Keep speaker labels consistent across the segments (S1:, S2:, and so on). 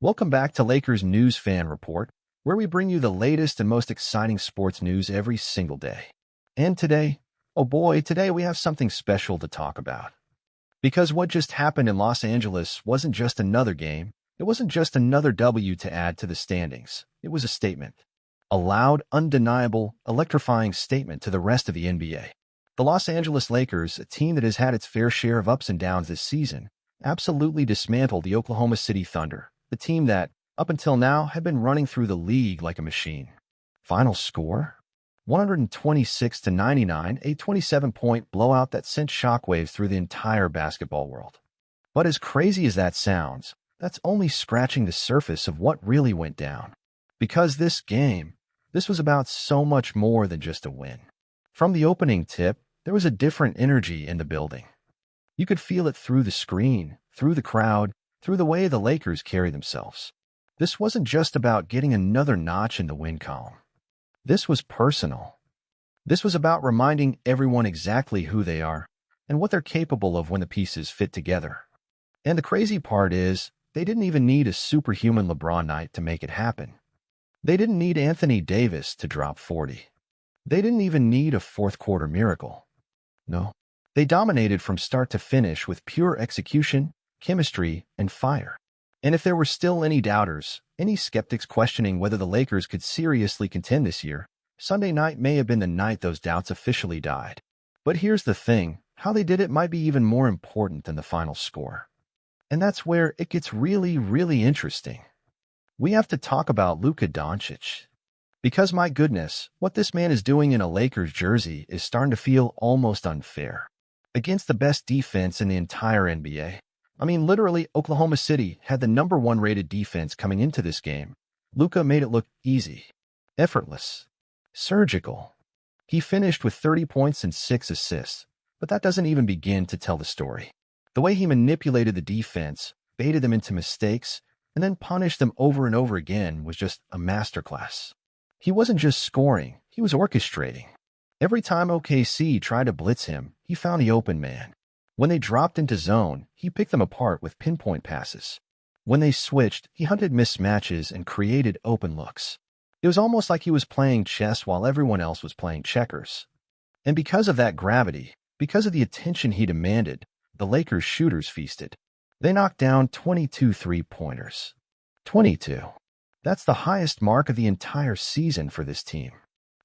S1: Welcome back to Lakers News Fan Report, where we bring you the latest and most exciting sports news every single day. And today, oh boy, today we have something special to talk about. Because what just happened in Los Angeles wasn't just another game, it wasn't just another W to add to the standings. It was a statement. A loud, undeniable, electrifying statement to the rest of the NBA. The Los Angeles Lakers, a team that has had its fair share of ups and downs this season, absolutely dismantled the Oklahoma City Thunder, the team that, up until now, had been running through the league like a machine. Final score? 126-99, a 27-point blowout that sent shockwaves through the entire basketball world. But as crazy as that sounds, that's only scratching the surface of what really went down. Because this was about so much more than just a win. From the opening tip, there was a different energy in the building. You could feel it through the screen, through the crowd, through the way the Lakers carry themselves. This wasn't just about getting another notch in the win column. This was personal. This was about reminding everyone exactly who they are and what they're capable of when the pieces fit together. And the crazy part is, they didn't even need a superhuman LeBron night to make it happen. They didn't need Anthony Davis to drop 40. They didn't even need a fourth-quarter miracle. No. They dominated from start to finish with pure execution, chemistry, and fire. And if there were still any doubters, any skeptics questioning whether the Lakers could seriously contend this year, Sunday night may have been the night those doubts officially died. But here's the thing, how they did it might be even more important than the final score. And that's where it gets really, really interesting. We have to talk about Luka Doncic. Because my goodness, what this man is doing in a Lakers jersey is starting to feel almost unfair. Against the best defense in the entire NBA. I mean, literally, Oklahoma City had the #1 rated defense coming into this game. Luka made it look easy, effortless, surgical. He finished with 30 points and 6 assists, but that doesn't even begin to tell the story. The way he manipulated the defense, baited them into mistakes, and then punished them over and over again was just a masterclass. He wasn't just scoring, he was orchestrating. Every time OKC tried to blitz him, he found the open man. When they dropped into zone, he picked them apart with pinpoint passes. When they switched, he hunted mismatches and created open looks. It was almost like he was playing chess while everyone else was playing checkers. And because of that gravity, because of the attention he demanded, the Lakers shooters feasted. They knocked down 22 three-pointers. 22. That's the highest mark of the entire season for this team.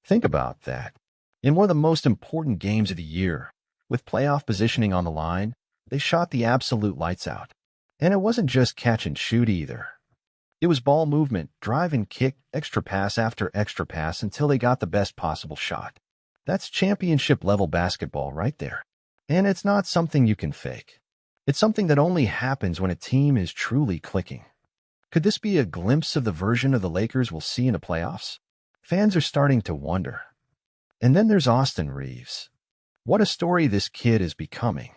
S1: Think about that. In one of the most important games of the year, with playoff positioning on the line, they shot the absolute lights out. And it wasn't just catch and shoot either. It was ball movement, drive and kick, extra pass after extra pass until they got the best possible shot. That's championship-level basketball right there. And it's not something you can fake. It's something that only happens when a team is truly clicking. Could this be a glimpse of the version of the Lakers we'll see in the playoffs? Fans are starting to wonder. And then there's Austin Reeves. What a story this kid is becoming.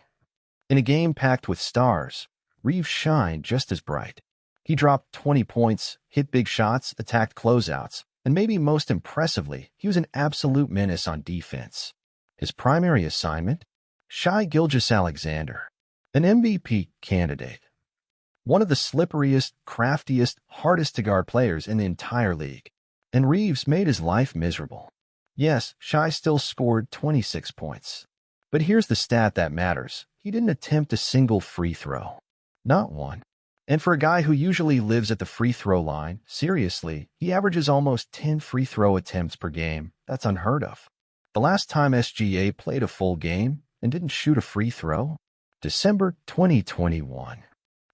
S1: In a game packed with stars, Reeves shined just as bright. He dropped 20 points, hit big shots, attacked closeouts, and maybe most impressively, he was an absolute menace on defense. His primary assignment? Shai Gilgeous-Alexander, an MVP candidate. One of the slipperiest, craftiest, hardest-to-guard players in the entire league. And Reeves made his life miserable. Yes, Shai still scored 26 points. But here's the stat that matters. He didn't attempt a single free throw. Not one. And for a guy who usually lives at the free throw line, seriously, he averages almost 10 free throw attempts per game. That's unheard of. The last time SGA played a full game and didn't shoot a free throw? December 2021.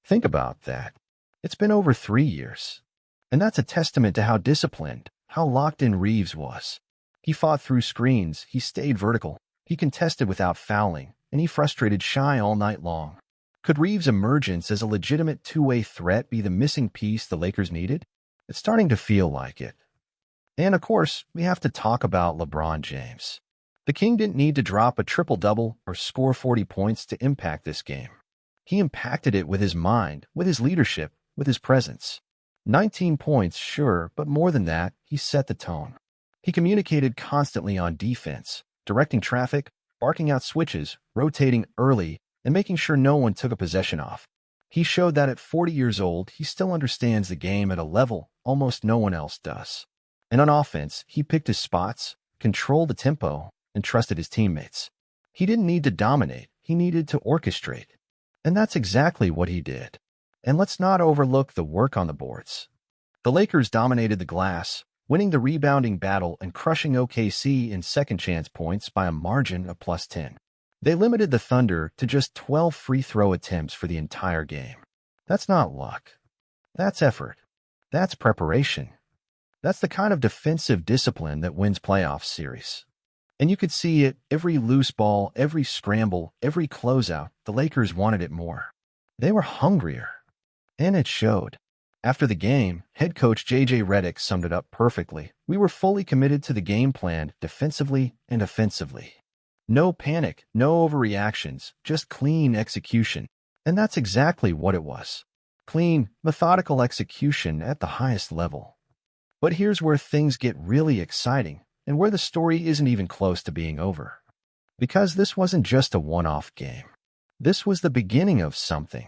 S1: Think about that. It's been over 3 years. And that's a testament to how disciplined, how locked in Reeves was. He fought through screens, he stayed vertical, he contested without fouling, and he frustrated Shai all night long. Could Reeves' emergence as a legitimate two-way threat be the missing piece the Lakers needed? It's starting to feel like it. And of course, we have to talk about LeBron James. The King didn't need to drop a triple-double or score 40 points to impact this game. He impacted it with his mind, with his leadership, with his presence. 19 points, sure, but more than that, he set the tone. He communicated constantly on defense, directing traffic, barking out switches, rotating early, and making sure no one took a possession off. He showed that at 40 years old, he still understands the game at a level almost no one else does. And on offense, he picked his spots, controlled the tempo, and trusted his teammates. He didn't need to dominate, he needed to orchestrate. And that's exactly what he did. And let's not overlook the work on the boards. The Lakers dominated the glass, winning the rebounding battle and crushing OKC in second-chance points by a margin of +10. They limited the Thunder to just 12 free throw attempts for the entire game. That's not luck. That's effort. That's preparation. That's the kind of defensive discipline that wins playoff series. And you could see it every loose ball, every scramble, every closeout. The Lakers wanted it more. They were hungrier. And it showed. After the game, head coach J.J. Redick summed it up perfectly. We were fully committed to the game plan, defensively and offensively. No panic, no overreactions, just clean execution. And that's exactly what it was. Clean, methodical execution at the highest level. But here's where things get really exciting, and where the story isn't even close to being over. Because this wasn't just a one-off game. This was the beginning of something.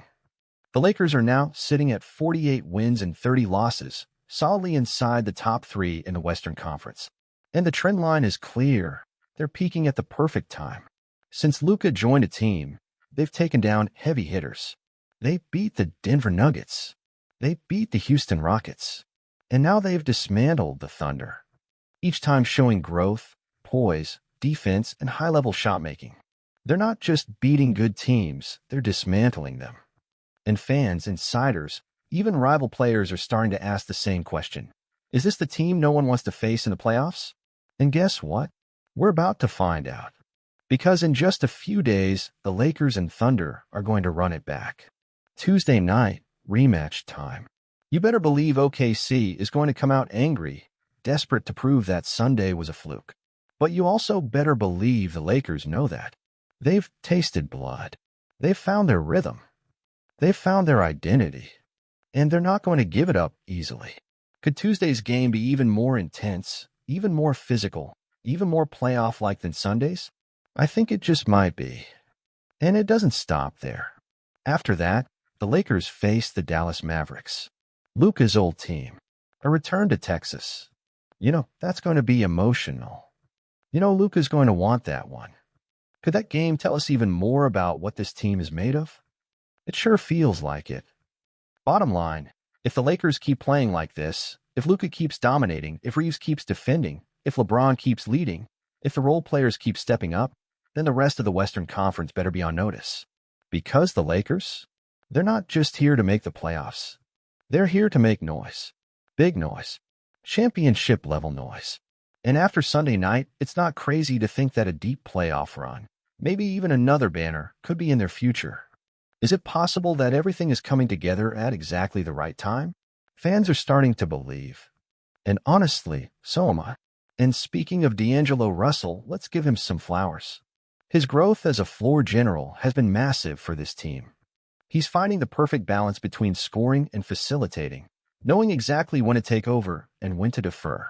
S1: The Lakers are now sitting at 48 wins and 30 losses, solidly inside the top 3 in the Western Conference. And the trend line is clear. They're peaking at the perfect time. Since Luka joined a team, they've taken down heavy hitters. They beat the Denver Nuggets. They beat the Houston Rockets. And now they've dismantled the Thunder. Each time showing growth, poise, defense, and high-level shot-making. They're not just beating good teams, they're dismantling them. And fans, insiders, even rival players are starting to ask the same question. Is this the team no one wants to face in the playoffs? And guess what? We're about to find out. Because in just a few days, the Lakers and Thunder are going to run it back. Tuesday night, rematch time. You better believe OKC is going to come out angry, desperate to prove that Sunday was a fluke. But you also better believe the Lakers know that. They've tasted blood. They've found their rhythm. They've found their identity. And they're not going to give it up easily. Could Tuesday's game be even more intense, even more physical, even more playoff-like than Sunday's? I think it just might be. And it doesn't stop there. After that, the Lakers face the Dallas Mavericks. Luka's old team. A return to Texas. That's going to be emotional. Luka's going to want that one. Could that game tell us even more about what this team is made of? It sure feels like it. Bottom line, if the Lakers keep playing like this, if Luka keeps dominating, if Reeves keeps defending, if LeBron keeps leading, if the role players keep stepping up, then the rest of the Western Conference better be on notice. Because the Lakers, they're not just here to make the playoffs. They're here to make noise. Big noise. Championship-level noise. And after Sunday night, it's not crazy to think that a deep playoff run, maybe even another banner, could be in their future. Is it possible that everything is coming together at exactly the right time? Fans are starting to believe. And honestly, so am I. And speaking of D'Angelo Russell, let's give him some flowers. His growth as a floor general has been massive for this team. He's finding the perfect balance between scoring and facilitating, knowing exactly when to take over and when to defer.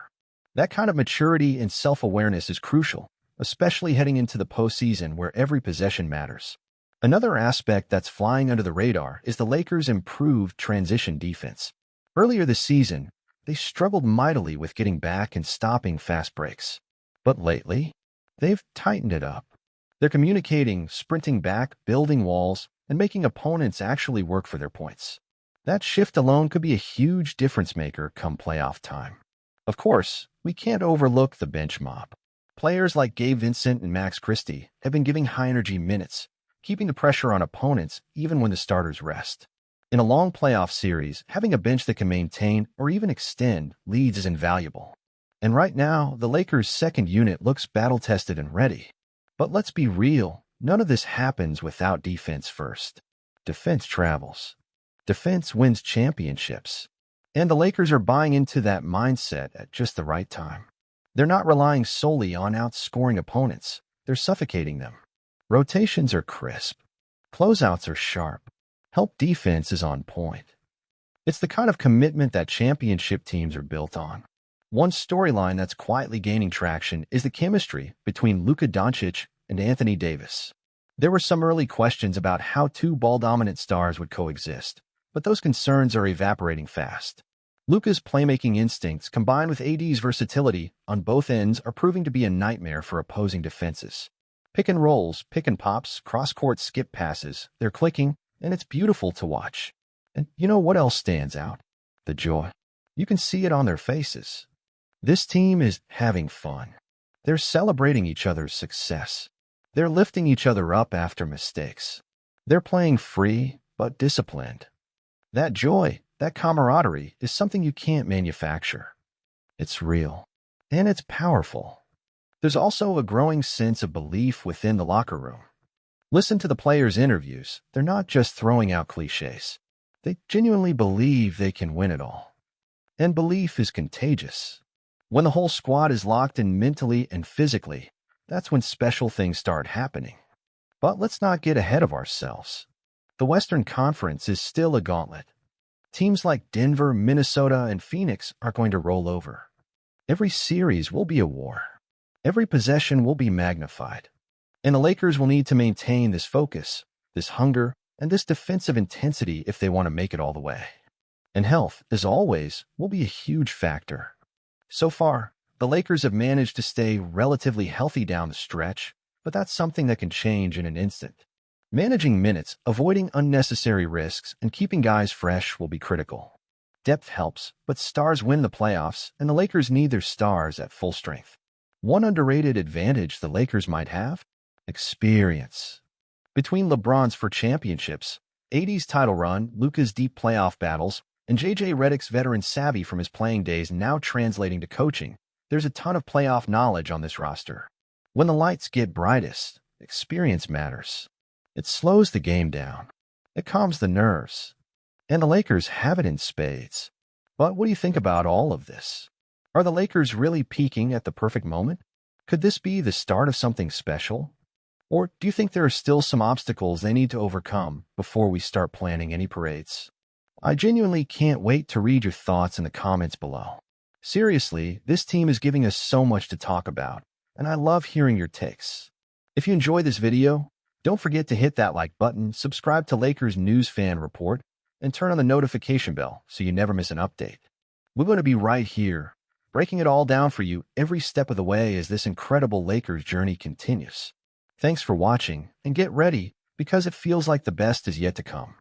S1: That kind of maturity and self-awareness is crucial, especially heading into the postseason where every possession matters. Another aspect that's flying under the radar is the Lakers' improved transition defense. Earlier this season, they struggled mightily with getting back and stopping fast breaks. But lately, they've tightened it up. They're communicating, sprinting back, building walls, and making opponents actually work for their points. That shift alone could be a huge difference maker come playoff time. Of course, we can't overlook the bench mob. Players like Gabe Vincent and Max Christie have been giving high-energy minutes, keeping the pressure on opponents even when the starters rest. In a long playoff series, having a bench that can maintain or even extend leads is invaluable. And right now, the Lakers' second unit looks battle-tested and ready. But let's be real, none of this happens without defense first. Defense travels. Defense wins championships. And the Lakers are buying into that mindset at just the right time. They're not relying solely on outscoring opponents. They're suffocating them. Rotations are crisp. Closeouts are sharp. Help defense is on point. It's the kind of commitment that championship teams are built on. One storyline that's quietly gaining traction is the chemistry between Luka Doncic and Anthony Davis. There were some early questions about how two ball-dominant stars would coexist, but those concerns are evaporating fast. Luka's playmaking instincts combined with AD's versatility on both ends are proving to be a nightmare for opposing defenses. Pick and rolls, pick and pops, cross-court skip passes, they're clicking, and it's beautiful to watch. And you know what else stands out? The joy. You can see it on their faces. This team is having fun. They're celebrating each other's success. They're lifting each other up after mistakes. They're playing free, but disciplined. That joy, that camaraderie, is something you can't manufacture. It's real. And it's powerful. There's also a growing sense of belief within the locker room. Listen to the players' interviews. They're not just throwing out cliches. They genuinely believe they can win it all. And belief is contagious. When the whole squad is locked in mentally and physically, that's when special things start happening. But let's not get ahead of ourselves. The Western Conference is still a gauntlet. Teams like Denver, Minnesota, and Phoenix are going to roll over. Every series will be a war. Every possession will be magnified. And the Lakers will need to maintain this focus, this hunger, and this defensive intensity if they want to make it all the way. And health, as always, will be a huge factor. So far, the Lakers have managed to stay relatively healthy down the stretch, but that's something that can change in an instant. Managing minutes, avoiding unnecessary risks, and keeping guys fresh will be critical. Depth helps, but stars win the playoffs, and the Lakers need their stars at full strength. One underrated advantage the Lakers might have? Experience. Between LeBron's 4 championships, AD's title run, Luka's deep playoff battles, and JJ Redick's veteran savvy from his playing days now translating to coaching, there's a ton of playoff knowledge on this roster. When the lights get brightest, experience matters. It slows the game down. It calms the nerves. And the Lakers have it in spades. But what do you think about all of this? Are the Lakers really peaking at the perfect moment? Could this be the start of something special? Or do you think there are still some obstacles they need to overcome before we start planning any parades? I genuinely can't wait to read your thoughts in the comments below. Seriously, this team is giving us so much to talk about, and I love hearing your takes. If you enjoyed this video, don't forget to hit that like button, subscribe to Lakers News Fan Report, and turn on the notification bell so you never miss an update. We're going to be right here, breaking it all down for you every step of the way as this incredible Lakers journey continues. Thanks for watching, and get ready, because it feels like the best is yet to come.